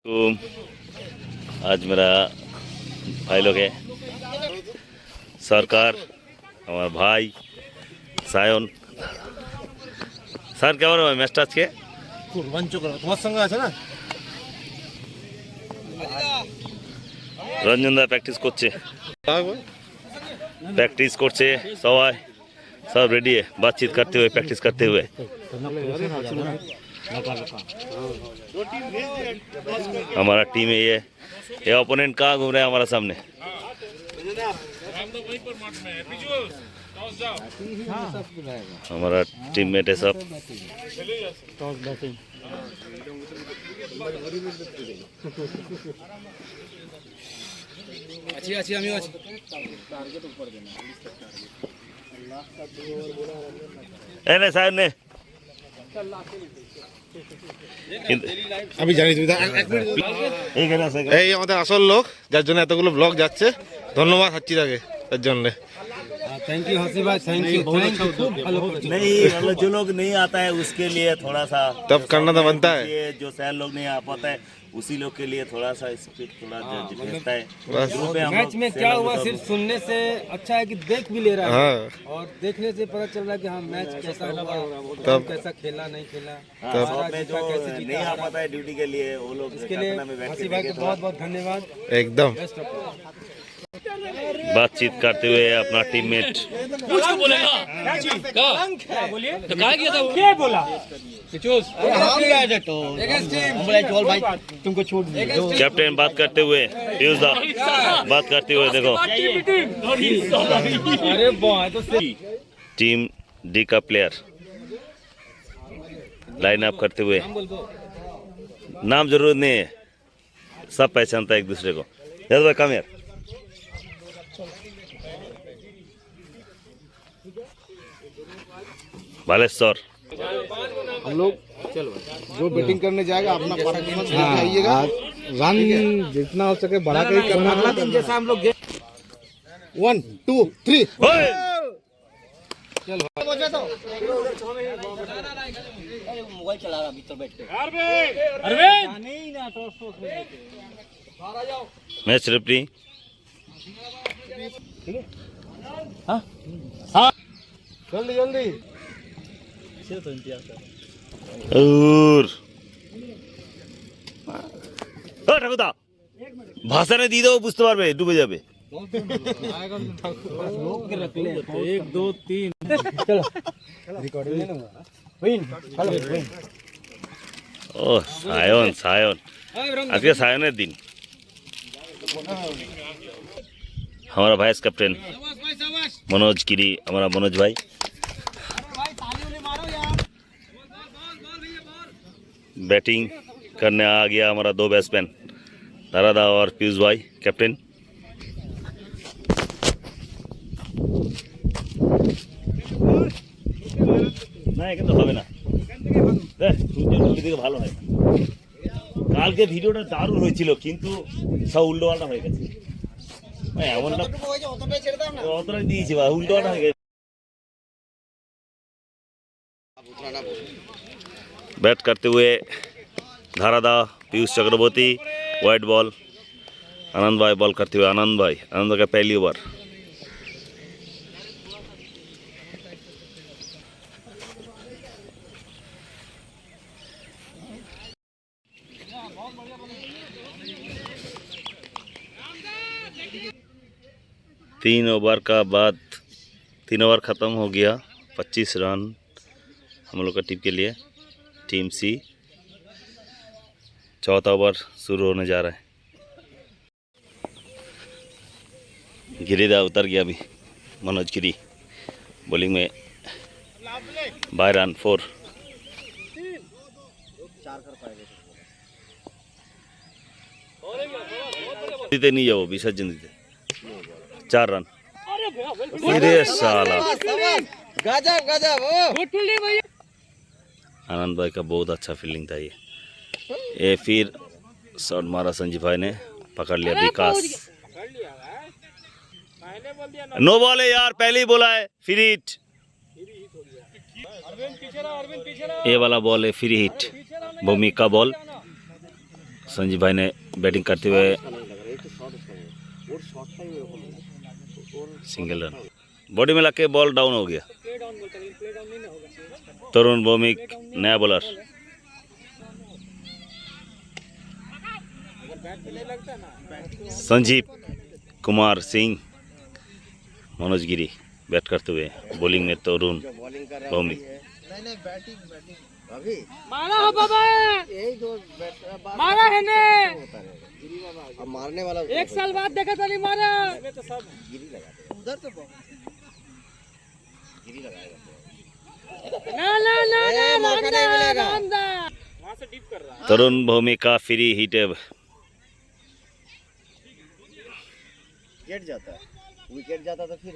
तो आज मेरा भाई लोग है सरकार हमारा भाई सायन স্যার কেমন হবে ম্যাচটা আজকে রোমাঞ্চকর তোমার সঙ্গে আছে না রঞ্জন দা প্র্যাকটিস করছে সবাই सब रेडी है बातचीत करते हुए प्रैक्टिस करते हुए हमारा टीम है ये ओपोनेंट कहाँ घूम रहे हैं हमारा सामने हमारा टीममेट है सब नहीं साहब ने আমি জানি তুমি এই আমাদের আসল লোক যার জন্য এতগুলো ব্লগ যাচ্ছে ধন্যবাদ হাচ্ছিদাকে তার জন্য थैंक यू हसी भाई थैंक यू नहीं मतलब जो लोग नहीं आता है उसके लिए थोड़ा सा तब करना तो बनता है ये जो सैन लोग नहीं आ पाता है उसी लोग के लिए थोड़ा सा स्पीड थोड़ा भेजता है मैच में क्या हुआ सिर्फ सुनने से अच्छा है कि देख भी ले रहा है हाँ और देखने से पता चल रहा है कि हाँ मैच कैसा हुआ तब कैसा खेला नहीं खेला शॉप में जो नहीं आ पाता है ड्यूटी के लिए वो लोग इसके लिए हसी भाई को बहुत बहुत धन्यवाद एकदम बातचीत करते हुए अपना टीममेट कुछ बोलेगा क्या बोलिए तो कहा गया था क्या बोला तुमको छूट कैप्टन बात करते हुए पीयूष दा बात करते हुए देखो अरे बहुत टीम डी का प्लेयर लाइन अप करते हुए नाम जरूरत नहीं है सब पहचानता है एक दूसरे को याद भाई कम यार बालेश्वर हम लोग जो बैटिंग करने जाएगा अपना परफॉर्मेंस लेके आइएगा रन जितना हो सके बढ़ा के ही करना है जैसा हम लोग 1 2 3 मोबाइल चला रहा भीतर बैठ के मैच रेफरी जल्दी जल्दी और ঠাকুরদা ভাষানে দিয়ে দেবো বুঝতে পারবে ডুবে যাবে 1 2 3 चलो रिकॉर्डिंग में ना विन चलो विन ও সায়ন সায়ন আজকে সায়নের দিন हमारा वाइस कैप्टन मनोज गिरी हमारा मनोज भाई बैटिंग करने आ गया हमारा दो बैट्समैन दारादा और पीयूष भाई कैप्टन না কিন্তু হবে না ভালো হয় কালকে ভিডিওটা দারুণ হয়েছিল কিন্তু সব উল্টো পাল্টা হয়ে গেছে এমনটা অতটাই দিয়েছি বা উল্টো পাল্টা হয়ে গেছে बैट करते हुए धारादा पीयूष चक्रवर्ती वाइट बॉल आनंद भाई बॉल करते हुए आनंद का पहली ओवर तीन ओवर ख़त्म हो गया 25 रन हम लोग का टीम के लिए टीम सी चौथा ओवर शुरू होने जा रहा है गिरीदा उतर गया अभी मनोज गिरी बॉलिंग में बाय रन 4 दीते नहीं जाओ विसर्जन दीते 4 रन अरे साला गजब गजब आनंद भाई का बहुत अच्छा फील्डिंग था ये फिर शॉट मारा संजीव भाई ने पकड़ लिया विकास नो बॉल है यार पहले ही बोला है फ्री हिट ये वाला बॉल है फ्री हिट भूमि का बॉल संजीव भाई ने बैटिंग करते हुए सिंगल रन, बॉडी में लग के बॉल डाउन हो गया। तरुण भौमिक नया बॉलर, संजीव कुमार सिंह मनोज गिरी बैट करते हुए, बॉलिंग में तरुण भौमिक। मारा हो बाबा, मारा है ने, मारने वाला एक साल बाद देखा था नहीं मारा। उधर तो ना ना ना ना मौका नहीं मिलेगा। वहाँ से डिप कर रहा है। तरुण भौमिक का फ्री हिट है, गेट जाता है, विकेट जाता तो फिर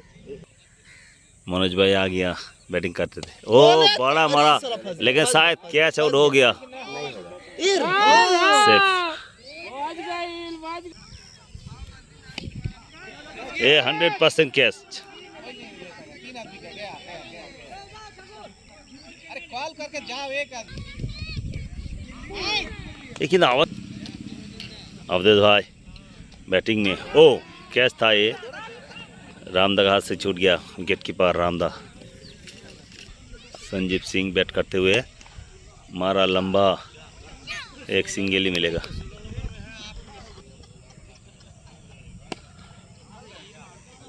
मनोज भाई आ गया, बैटिंग करते थे। ओ बड़ा मारा, लेकिन शायद कैच आउट हो गया। सेफ, ये 100% कैच। अरे कॉल करके जाओ एक लेकिन अवधेश भाई बैटिंग में, ओ कैच था ये, रामदा का हाथ से छूट गया, विकेट कीपर रामदा। संजीव सिंह बैट करते हुए, मारा लंबा, एक सिंगल ही मिलेगा।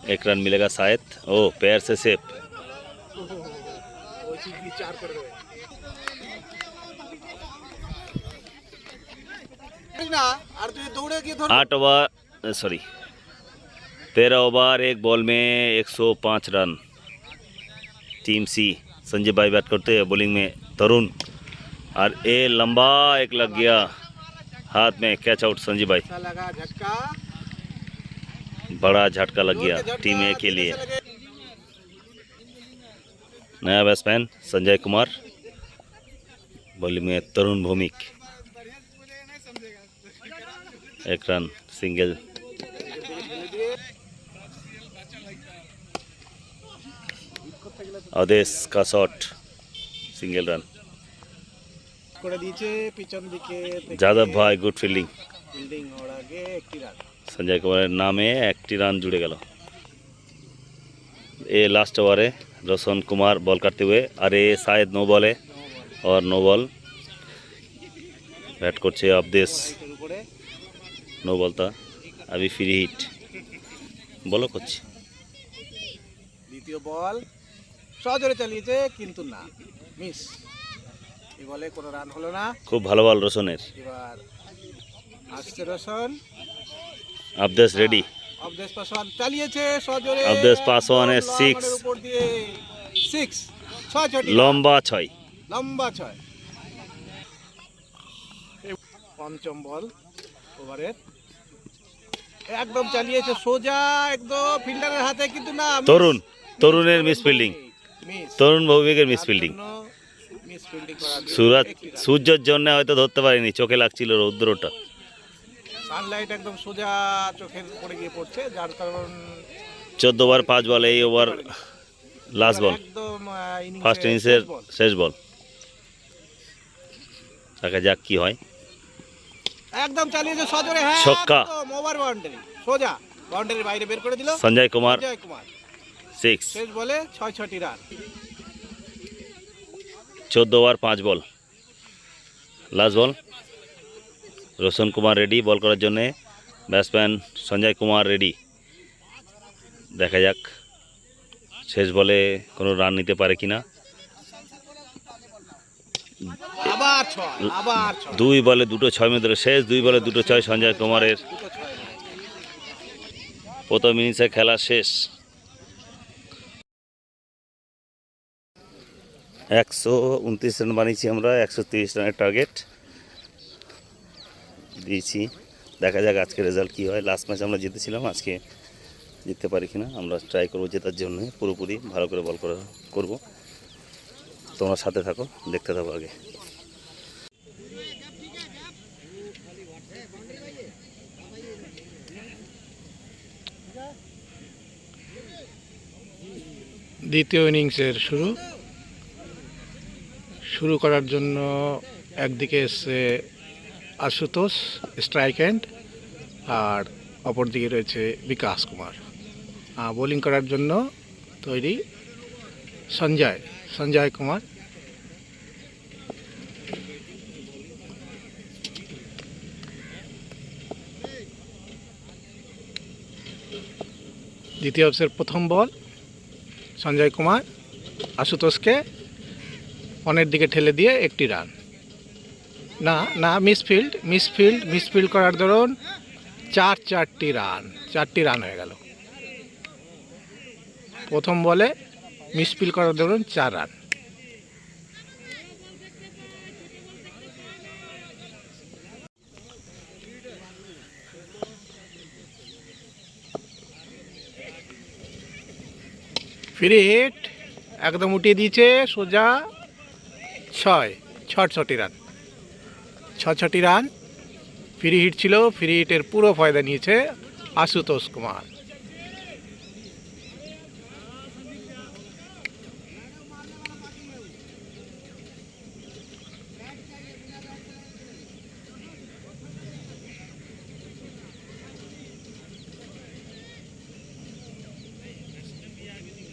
एक रन मिलेगा शायद, ओ पैर से सेफ। और तू दौड़े की 8 ओवर, सॉरी 13 ओवर 1 बॉल में 105 रन। टीम सी, संजय भाई बैट करते हैं, बॉलिंग में तरुण, और ए लंबा एक लग गया हाथ में, कैच आउट संजय भाई। लगा झटका, बड़ा झटका लग गया टीम ए के लिए। नया बैट्समैन संजय कुमार, बॉलिंग में तरुण भौमिक, एक रन सिंगल। अवधेश का शॉट, सिंगल रन। করে দিয়েছে পিছন দিকে থেকে যাদব ভাই গুড ফিল্ডিং, ফিল্ডিং ওর আগে একটি রান। संजय कुमार नामे एक रन जुड़े गल। ये लास्ट ओवरे रोशन कुमार बॉल करते हुए, अरे शायद नो बॉल है और नो बॉल बैट करছে अवधेश, नो बॉल था, अभी फ्री हिट বলো করছে। দ্বিতীয় বল সজোরে চালিয়েছে কিন্তু না, মিস। এই বলে কোনো রান হলো না। খুব ভালো বল রোশনের। এবার আসছে রোশন, अवधेश रेडी, অবদেশ পাসওয়ান চালিয়েছে সজোরে, अवधेश पासवान है 6, উপর দিয়ে 6 6 ছটি লম্বা 6। লম্বা 6। পঞ্চম বল ওভারের, একদম চালিয়েছে সোজা একদম ফিল্ডারের হাতে কিন্তু না, তরুণের মিস ফিল্ডিং, মিস। তরুণ ভৌমিকের মিস ফিল্ডিং। মিস ফিল্ডিং করা, সূর্যের জন্য হয়তো ধরতে পারিনি, চোখে লাগছিল রৌদ্রটা। সানলাইট একদম সোজা চোখের উপরে গিয়ে পড়ছে, যার কারণ 14 ওভার 5 বল, এই ওভার লাস্ট বল, একদম ফার্স্ট ইনিংসের শেষ বল। দেখা যাক কি হয়। একদম চালিয়েছে সজোরে, হ্যাঁ ছক্কা, একদম ওভার বাউন্ডারি, সোজা বাউন্ডারির বাইরে বের করে দিল সঞ্জয় কুমার সঞ্জয় কুমার। 6, শেষ বলে 6 রান। 14 ওভার 5 বল, লাস্ট বল। रोशन कुमार रेडी बॉल करार जन्य, बैट्समैन संजय कुमार रेडी। देखा जाक शेष बले कोनो रान निते पारे किना। আবার 6, আবার 6, 2 বলে 2টো 6 মিনিটের শেষ, 2 বলে 2টো 6 संजय कुमारेर প্রথম ইনিংসে খেলা শেষ। 129 রান বানিয়েছি আমরা, 130 রানের টার্গেট দিয়েছি। দেখা যাক আজকে রেজাল্ট কী হয়। লাস্ট ম্যাচ আমরা জিতেছিলাম, আজকে জিততে পারি কিনা। আমরা ট্রাই করবো জেতার জন্য, পুরোপুরি ভালো করে বল করব। তোমরা সাথে থাকো, দেখতে থাকো আগে। দ্বিতীয় ইনিংসের শুরু করার জন্য একদিকে এসছে আশুতোষ স্ট্রাইক হ্যান্ড, আর অপরদিকে রয়েছে বিকাশ কুমার। বোলিং করার জন্য তৈরি সঞ্জয় কুমার। দ্বিতীয় ওভারের প্রথম বল, সঞ্জয় কুমার আশুতোষকে অনের দিকে ঠেলে দিয়ে একটি রান। না মিসফিল্ড করার দরুন চারটি রান হয়ে গেল। প্রথম বলে মিসফিল্ড করার দরুন 4 রান। ফ্রি হিট একদম উঠিয়ে দিয়েছে সোজা, 6 রান। 6 রান ফ্রি হিট ছিল। ফ্রি হিটের পুরো ফায়দা নিয়েছে আশুতোষ কুমার।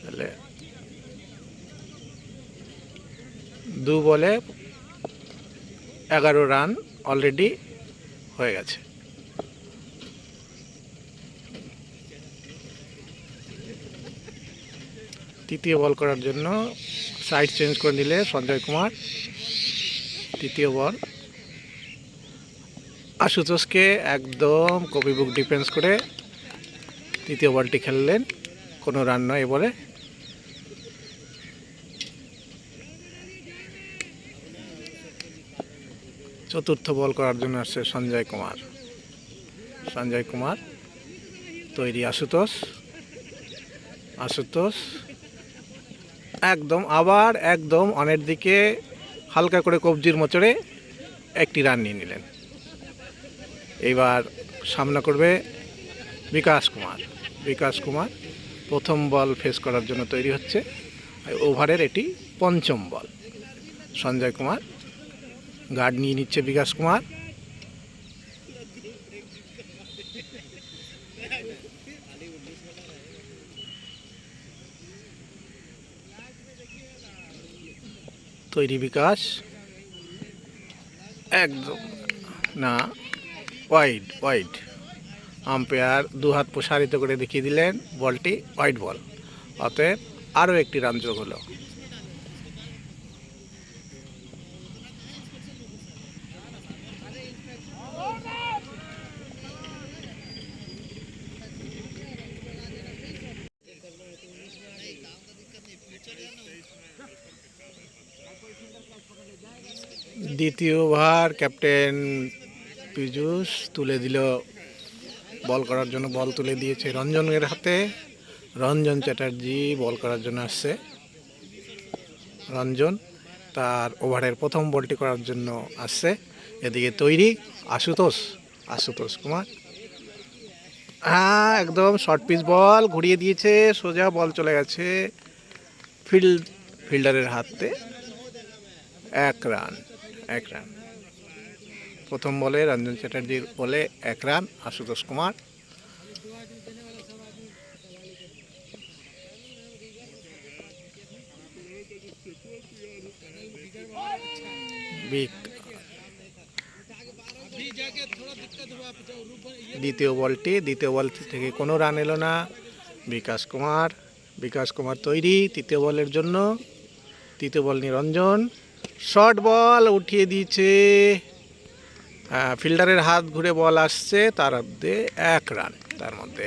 তাহলে 2 বলে 11 রান অলরেডি হয়ে গেছে। তৃতীয় বল করার জন্য সাইড চেঞ্জ করে নিলে সঞ্জয় কুমার। তৃতীয় বল আশুতোষকে একদম কপিবুক ডিফেন্স করে তৃতীয় বলটি খেললেন, কোনো রান নয় এ বলে। চতুর্থ বল করার জন্য আসছে সঞ্জয় কুমার তৈরি আশুতোষ একদম অনের দিকে হালকা করে কবজির মোচড়ে একটি রান নিয়ে নিলেন। এইবার সামনা করবে বিকাশ কুমার। প্রথম বল ফেস করার জন্য তৈরি হচ্ছে। ওভারের এটি পঞ্চম বল। সঞ্জয় কুমার গার্ড নিয়ে নিচ্ছে বিকাশ কুমার। তৈরি বিকাশ, একদম না, ওয়াইড। আম্পায়ার 2 হাত প্রসারিত করে দেখিয়ে দিলেন বলটি ওয়াইড বল। অতএব আরও একটি রান যোগ হলো। দ্বিতীয় ওভার ক্যাপ্টেন পীযূষ তুলে দিল। বল করার জন্য বল তুলে দিয়েছে রঞ্জনের হাতে। রঞ্জন চ্যাটার্জি বল করার জন্য আসছে। রঞ্জন তার ওভারের প্রথম বলটি করার জন্য আসছে। এদিকে তৈরি আশুতোষ কুমার। একদম শর্ট পিচ বল ঘুরিয়ে দিয়েছে, সোজা বল চলে গেছে ফিল্ডারের হাতে। 1 রান। প্রথম বলে রঞ্জন চ্যাটার্জির বলে 1 রান আশুতোষ কুমার। দ্বিতীয় বল থেকে কোনো রান এলো না। বিকাশ কুমার তৈরি তৃতীয় বলের জন্য। তৃতীয় বল নিরঞ্জন, শর্ট বল উঠিয়ে দিয়েছে। ফিল্ডারের হাত ঘুরে বল আসছে, তার মধ্যে 1 রান। তার মধ্যে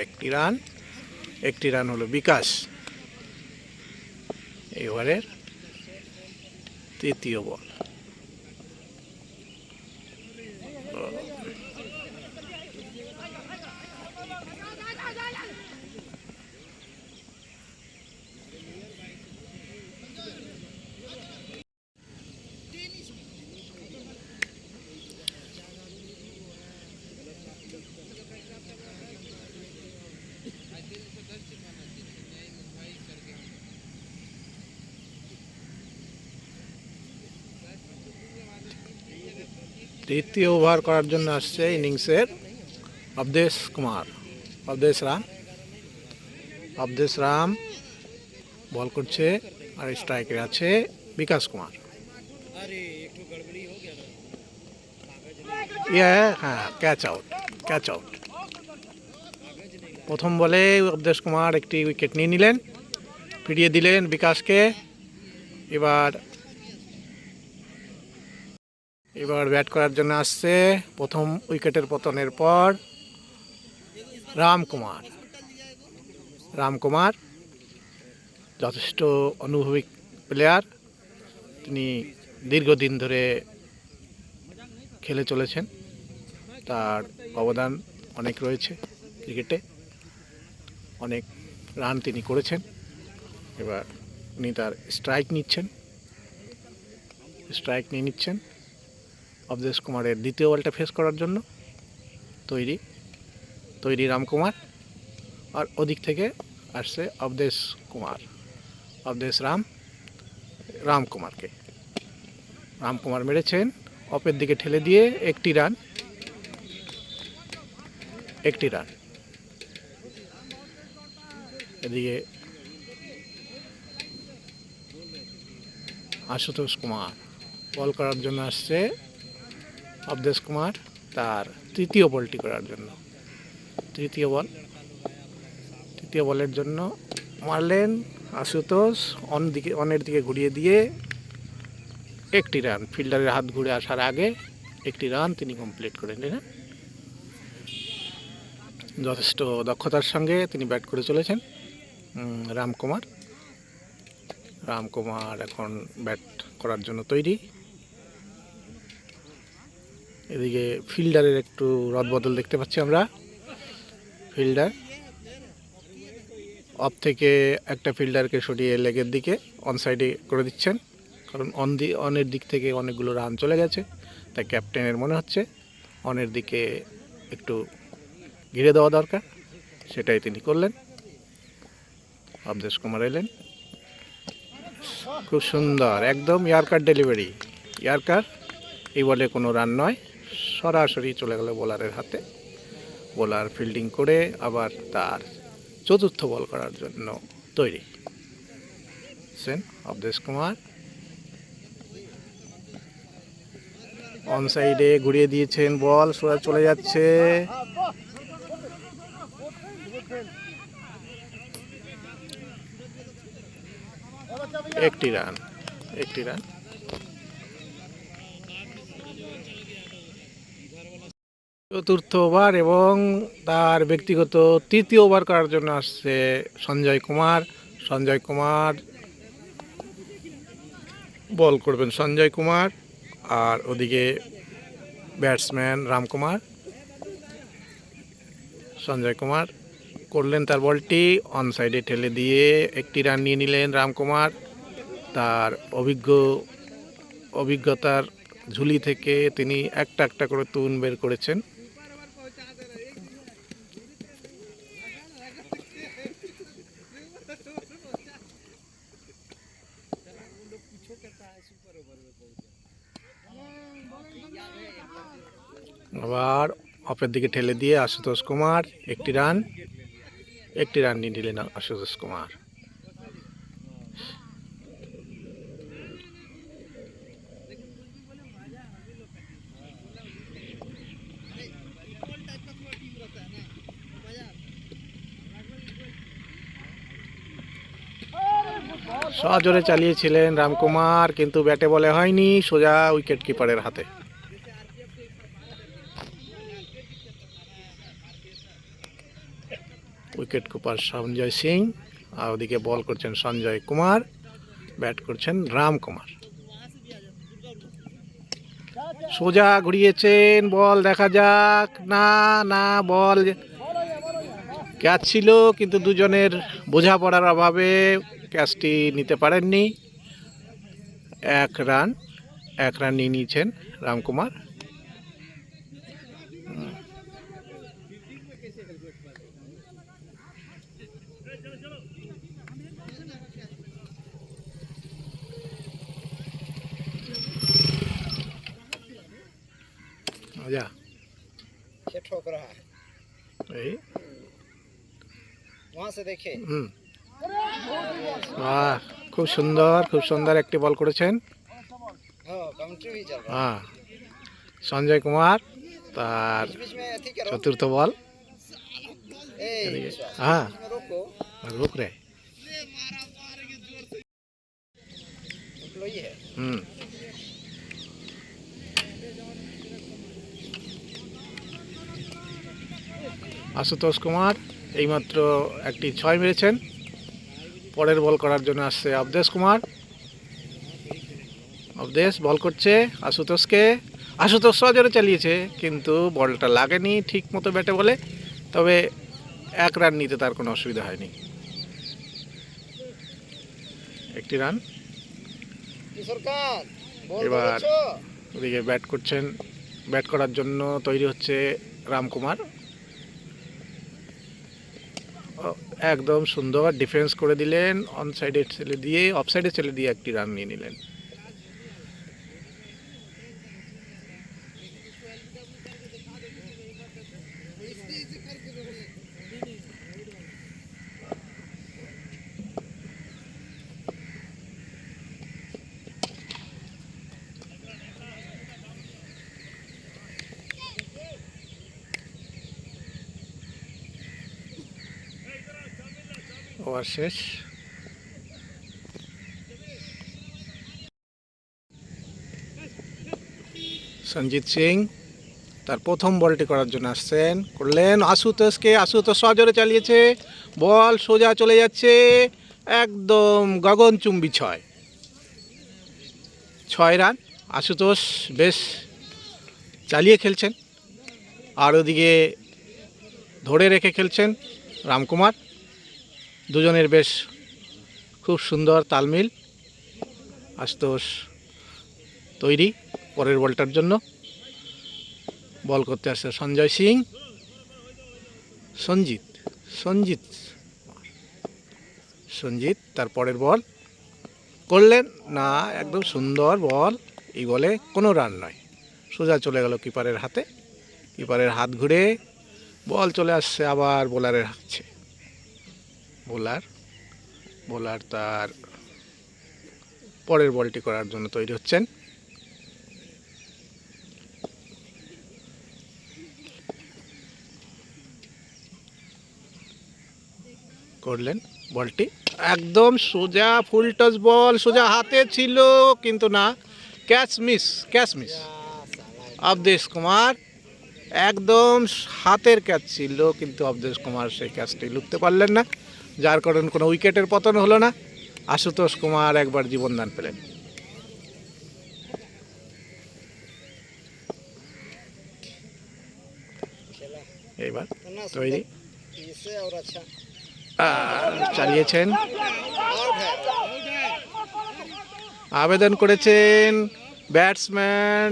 একটি রান হলো বিকাশ। এই ওভারের তৃতীয় বল। তৃতীয় ওভার করার জন্য আসছে ইনিংসের অবদেশ রাম বল করছে, আর স্ট্রাইকে আছে বিকাশ কুমার। হ্যাঁ, ক্যাচ আউট। প্রথম বলে অবদেশ কুমার একটি উইকেট নিয়ে নিলেন, ফিরিয়ে দিলেন বিকাশকে। এবার ব্যাট করার জন্য আসছে প্রথম উইকেটের পতনের পর রামকুমার যথেষ্ট অনুভবী প্লেয়ার, তিনি দীর্ঘদিন ধরে খেলে চলেছেন, তার অবদান অনেক রয়েছে ক্রিকেটে, অনেক রান তিনি করেছেন। এবার উনি তার স্ট্রাইক নিয়ে নিচ্ছেন অবদেশ কুমারের দ্বিতীয় বলটা ফেস করার জন্য। তৈরি রামকুমার, আর ওদিক থেকে আসছে রামকুমার মেরেছেন অপের দিকে ঠেলে দিয়ে একটি রান। এদিকে আশুতোষ কুমার বল করার জন্য আসছে অবদেশ কুমার তার তৃতীয় বলটি করার জন্য। তৃতীয় বলের জন্য মারলেন আশুতোষ, অনের দিকে ঘুরিয়ে দিয়ে একটি রান, ফিল্ডারের হাত ঘুরে আসার আগে একটি রান তিনি কমপ্লিট করে নিলেন। যথেষ্ট দক্ষতার সঙ্গে তিনি ব্যাট করে চলেছেন রামকুমার এখন ব্যাট করার জন্য তৈরি। এদিকে ফিল্ডারের একটু রদবদল দেখতে পাচ্ছি আমরা। ফিল্ডার অফ থেকে একটা ফিল্ডারকে সরিয়ে লেগের দিকে অন সাইডে করে দিচ্ছেন, কারণ অনের দিক থেকে অনেকগুলো রান চলে গেছে, তাই ক্যাপ্টেনের মনে হচ্ছে অনের দিকে একটু ঘিরে দেওয়া দরকার, সেটাই তিনি করলেন। অবদেশ কুমার এলেন, খুব সুন্দর একদম ইয়ার্কার ডেলিভারি, এই বলে কোনো রান নয়, সরাসরি চলে গেল বোলারের হাতে। বোলার ফিল্ডিং করে আবার তার চতুর্থ বল করার জন্য তৈরি অবদেশ কুমার। অন সাইডে ঘুরিয়ে দিয়েছেন, বল সোজা চলে যাচ্ছে, একটি রান। চতুর্থ ওভার এবং তার ব্যক্তিগত তৃতীয় ওভার করার জন্য আসছে সঞ্জয় কুমার বল করবেন আর ওদিকে ব্যাটসম্যান রামকুমার। সঞ্জয় কুমার করলেন তার বলটি, অন সাইডে ঠেলে দিয়ে একটি রান নিয়ে নিলেন রামকুমার। তার অভিজ্ঞতার ঝুলি থেকে তিনি একটা করে তুন বের করেছেন। আবার অপের দিকে ঠেলে দিয়ে আশুতোষ কুমার একটি রান নিয়ে নিলেন আশুতোষ কুমার। সজোরে চালিয়েছিলেন রামকুমার, কিন্তু ব্যাটে বলে হয়নি, সোজা উইকেট কিপারের হাতে। উইকেট কিপার সঞ্জয় সিং, আর ওদিকে বল করছেন সঞ্জয় কুমার, ব্যাট করছেন রামকুমার। সোজা ঘুরিয়েছেন, বল দেখা যাক, না বল ক্যাচ ছিল, কিন্তু দুজনের বোঝাপড়ার অভাবে ক্যাচটি নিতে পারেননি। এক রান নিয়ে নিয়েছেন রামকুমার। ठोक रहा है, এই वहाँ से देखे। হুম বাহ, খুব সুন্দর একটি বল করেছেন। हाँ, काउंट्री भी चल रहा হ্যাঁ, সঞ্জয় কুমার তার है। बीच में अथी करो, চতুর্থ বল। ए এদিকে, विश्वास, হ্যাঁ बीच में रोको, রুক রে। लो ये है। হুম আশুতোষ কুমার এইমাত্র একটি 6 মেরেছেন। পরের বল করার জন্য আসছে অবদেশ কুমার। অবদেশ বল করছে আশুতোষকে। আশুতোষ সজোরে চালিয়েছে কিন্তু বলটা লাগেনি ঠিক মতো ব্যাটে বলে, তবে 1 রান নিতে তার কোনো অসুবিধা হয়নি। একটি রান। किशोर कांत, बॉल এবার बॉलो। ওদিকে ব্যাট করছেন, ব্যাট করার জন্য তৈরি হচ্ছে রামকুমার। একদম সুন্দর ডিফেন্স করে দিলেন, অন সাইডে ছেলে দিয়ে অফ সাইডে ছেলে দিয়ে একটি রান নিয়ে নিলেন। ওভার শেষ। সঞ্জিত সিং তার প্রথম বলটি করার জন্য আসছেন, করলেন আশুতোষকে। আশুতোষ সজোরে চালিয়েছে, বল সোজা চলে যাচ্ছে, একদম গগনচুম্বী 6 রান। আশুতোষ বেশ চালিয়ে খেলছেন, আর ওদিকে ধরে রেখে খেলছেন রামকুমার। দুজনের বেশ খুব সুন্দর তালমিল। আশুতোষ তৈরি পরের বলটার জন্য। বল করতে আসছে সঞ্জয় সিং। সঞ্জিত তার পরের বল করলেন না, একদম সুন্দর বল। এই বলে কোনো রান নয়, সোজা চলে গেল কিপারের হাতে। কিপারের হাত ঘুরে বল চলে আসছে আবার বোলারের হাতে। বোলার তার পরের বলটি করার জন্য তৈরি হচ্ছেন। করলেন বলটি একদম সোজা, ফুল টস বল, সোজা হাতে ছিল কিন্তু না, ক্যাচ মিস। অবদেশ কুমার একদম হাতের ক্যাচ ছিল কিন্তু অবদেশ কুমার সেই ক্যাচটি লুকতে পারলেন না, যার কারণে কোনো উইকেটের পতন হলো না। আশুতোষ কুমার একবার জীবনদান পেলেন। এবার তৈরি इससे और अच्छा চালিয়েছেন, आउट है। আবেদন করেছেন ব্যাটসম্যান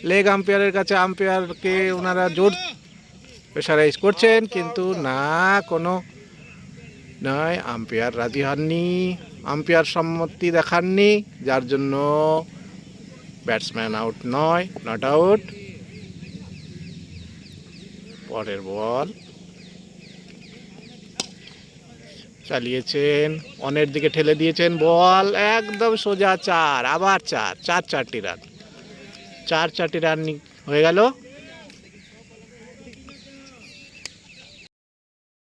লেগ আম্পায়ারের কাছে। আম্পায়ারকে ওনারা জোর প্রেশারাইজ করছেন কিন্তু না, কোনো নয়, আম্পায়ার রাজি হননি, আম্পায়ার সম্মতি দেখাননি, যার জন্য ব্যাটসম্যান আউট নয়, নট আউট। পরের বল চালিয়েছেন, অনের দিকে ঠেলে দিয়েছেন, বল একদম সোজা 4, আবার 4টি রান, 4টি রান হয়ে গেল।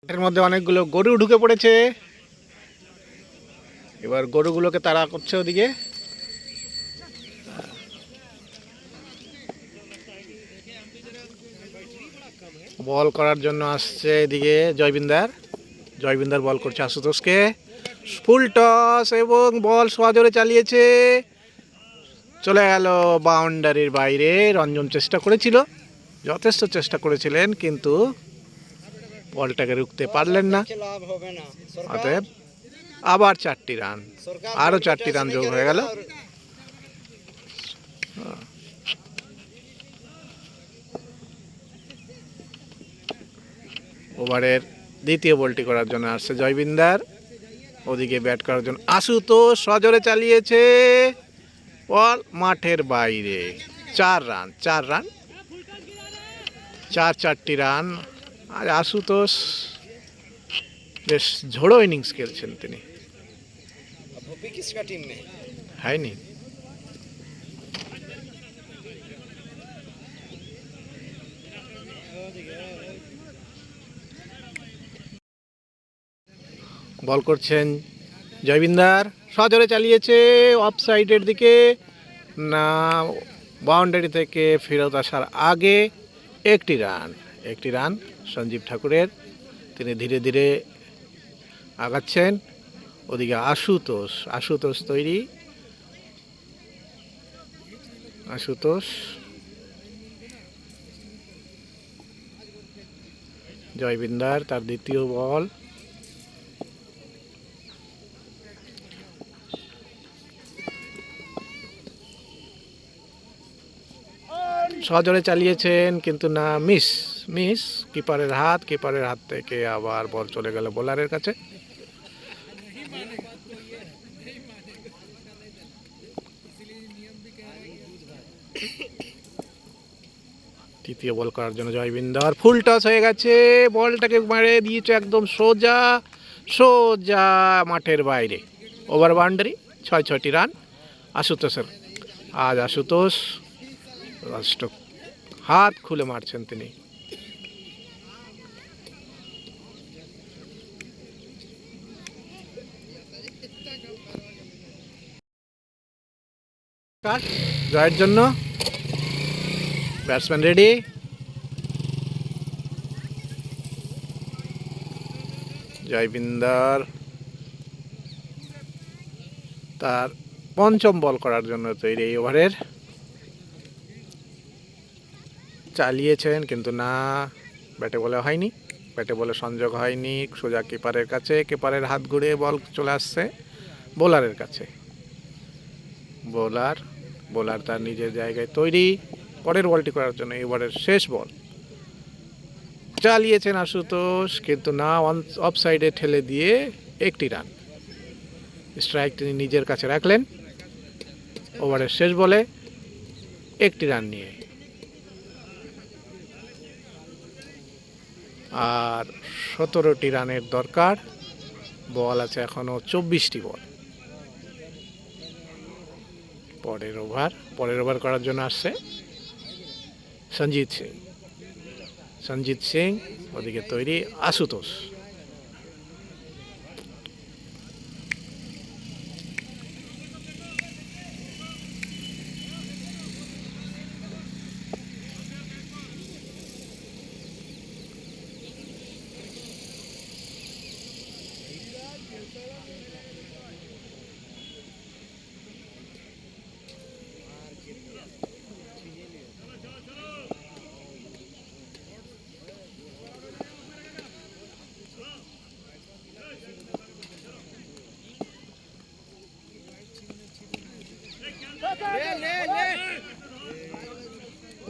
এর মধ্যে অনেকগুলো গরু ঢুকে পড়েছে, এবার গরুগুলোকে তাড়া করছে ওদিকে। বল করার জন্য আসছে এদিকে জয়বিন্দার বল করছে আশুতোষকে। ফুল টস এবং বল সোজোরে চালিয়েছে, চলে গেল বাউন্ডারির বাইরে। রঞ্জন চেষ্টা করেছিল, যথেষ্ট চেষ্টা করেছিলেন কিন্তু বলটাকে রুখতে পারলেন না। लाभ होगा ना सरकार, অতএব আবার 4টি রান, सरकार আরও बॉल 4টি রান कैसे যোগ नहीं হয়ে গেল। करेगा और ওভারের দ্বিতীয় বলটি করার জন্য আসছে জয়বিন্দার, ওদিকে ব্যাট করার জন্য আশুতোষ সজোরে চালিয়েছে, বল মাঠের বাইরে। 4 রান। চারটি রান। আর আশুতোষ বেশ ঝোড়ো ইনিংস খেলছেন তিনি। হয়নি। বল করছেন জয়বিন্দার, সজোরে চালিয়েছে অফ সাইডের দিকে, না বাউন্ডারি থেকে ফেরত আসার আগে একটি রান সঞ্জীব ঠাকুরের। তিনি ধীরে ধীরে আগাচ্ছেন। ওদিকে আশুতোষ তৈরি, আশুতোষ জয়বিন্দার তার দ্বিতীয় বল। সজোরে চালিয়েছেন কিন্তু না, মিস কিপারের হাত থেকে আবার বল চলে গেল বোলারের কাছে। তৃতীয় বল করার জন্য জয়বিন্দার, ফুল টস হয়ে গেছে, বলটাকে মারে দিয়েছে একদম সোজা মাঠের বাইরে, ওভার বাউন্ডারি। 6টি রান আশুতোষের। আজ আশুতোষ হাত খুলে মারছেন তিনি। জয়ের জন্য ব্যাটসম্যান রেডি। জয়বিন্দার তার পঞ্চম বল করার জন্য তৈরি এই ওভারের। চালিয়েছেন কিন্তু না, ব্যাটে বলে হয়নি, ব্যাটে বলে সংযোগ হয়নি। সোজা কিপারের কাছে, কিপারের হাত ঘুরে বল চলে আসছে বোলারের কাছে। বোলার তার নিজের জায়গায় তৈরি পরের বলটি করার জন্য। এবারের শেষ বল চালিয়েছেন আশুতোষ কিন্তু না, অফ সাইডে ঠেলে দিয়ে একটি রান। স্ট্রাইক তিনি নিজের কাছে রাখলেন। ওভারের শেষ বলে একটি রান নিয়ে। আর 17টি রানের দরকার। বল আছে এখনো 24টি বল। পরের ওভার করার জন্য আসছে সঞ্জিত সিং। ওদিকে তৈরি আশুতোষ।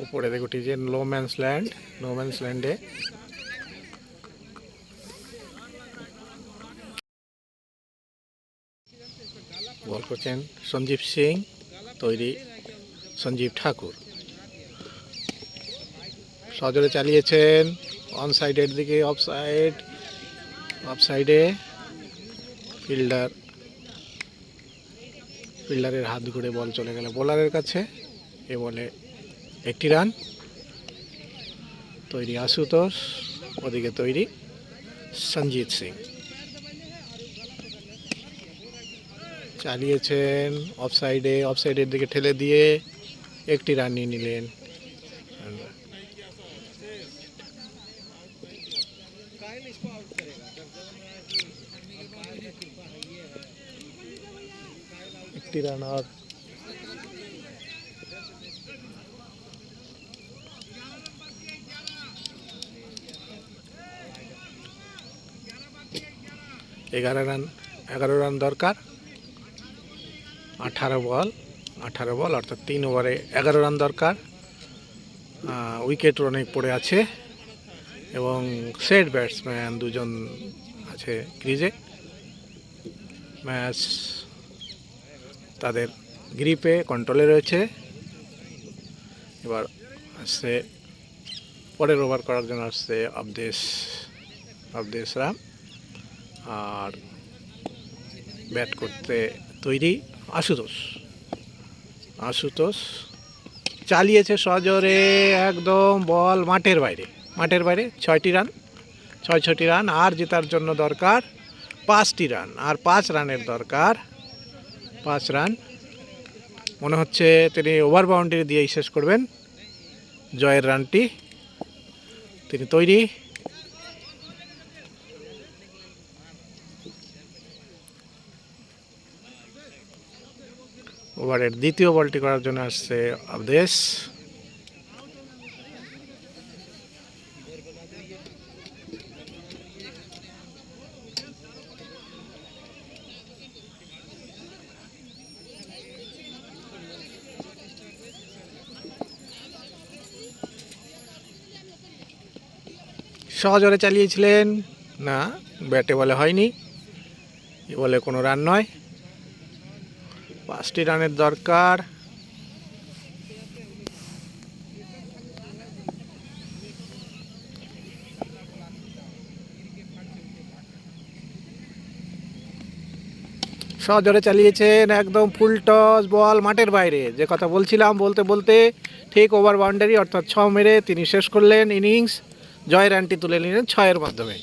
উপরে দেখুটি যে নো ম্যানস ল্যান্ডে বল করছেন সঞ্জীব সিং, তৈরি সঞ্জীব ঠাকুর। সজোরে চালিয়েছেন অন সাইডের দিকে, অফ সাইডে ফিল্ডারের হাত ঘুরে বল চলে গেল বোলারের কাছে। এ বলে একটি রান। তৈরি আশুতোষ, ওদিকে তৈরি সঞ্জিত সিং। চালিয়েছেন অফ সাইডের দিকে ঠেলে দিয়ে একটি রান নিয়ে নিলেন। একটি রান আর এগারো রান দরকার। 18 বল অর্থাৎ 3 ওভারে 11 রান দরকার। উইকেট অনেক পড়ে আছে এবং সেট ব্যাটসম্যান 2 জন আছে ক্রিজে। ম্যাচ তাদের গ্রিপে কন্ট্রোলে রয়েছে। এবার আসছে পরের ওভার করার জন্য আসছে অবদেশ রাম। আর ব্যাট করতে তৈরি আশুতোষ চালিয়েছে সজোরে, একদম বল মাঠের বাইরে 6টি রান। আর জেতার জন্য দরকার 5টি রান, আর 5 রানের দরকার 5 রান। মনে হচ্ছে তিনি ওভার বাউন্ডারি দিয়েই শেষ করবেন জয়ের রানটি। তিনি তৈরি। ওভারের দ্বিতীয় বলটি করার জন্য আসছে অবদেশ। সহজরে চালিয়েছিলেন, না ব্যাটে বলে হয়নি, এ বলে কোনো রান নয়। 5টি রানের দরকার। সহজরে চালিয়েছেন, একদম ফুল টস, বল মাঠের বাইরে। যে কথা বলছিলাম বলতে ঠিক ওভার বাউন্ডারি অর্থাৎ 6 মেরে তিনি শেষ করলেন ইনিংস। জয় রানটি তুলে নিলেন 6-এর মাধ্যমে।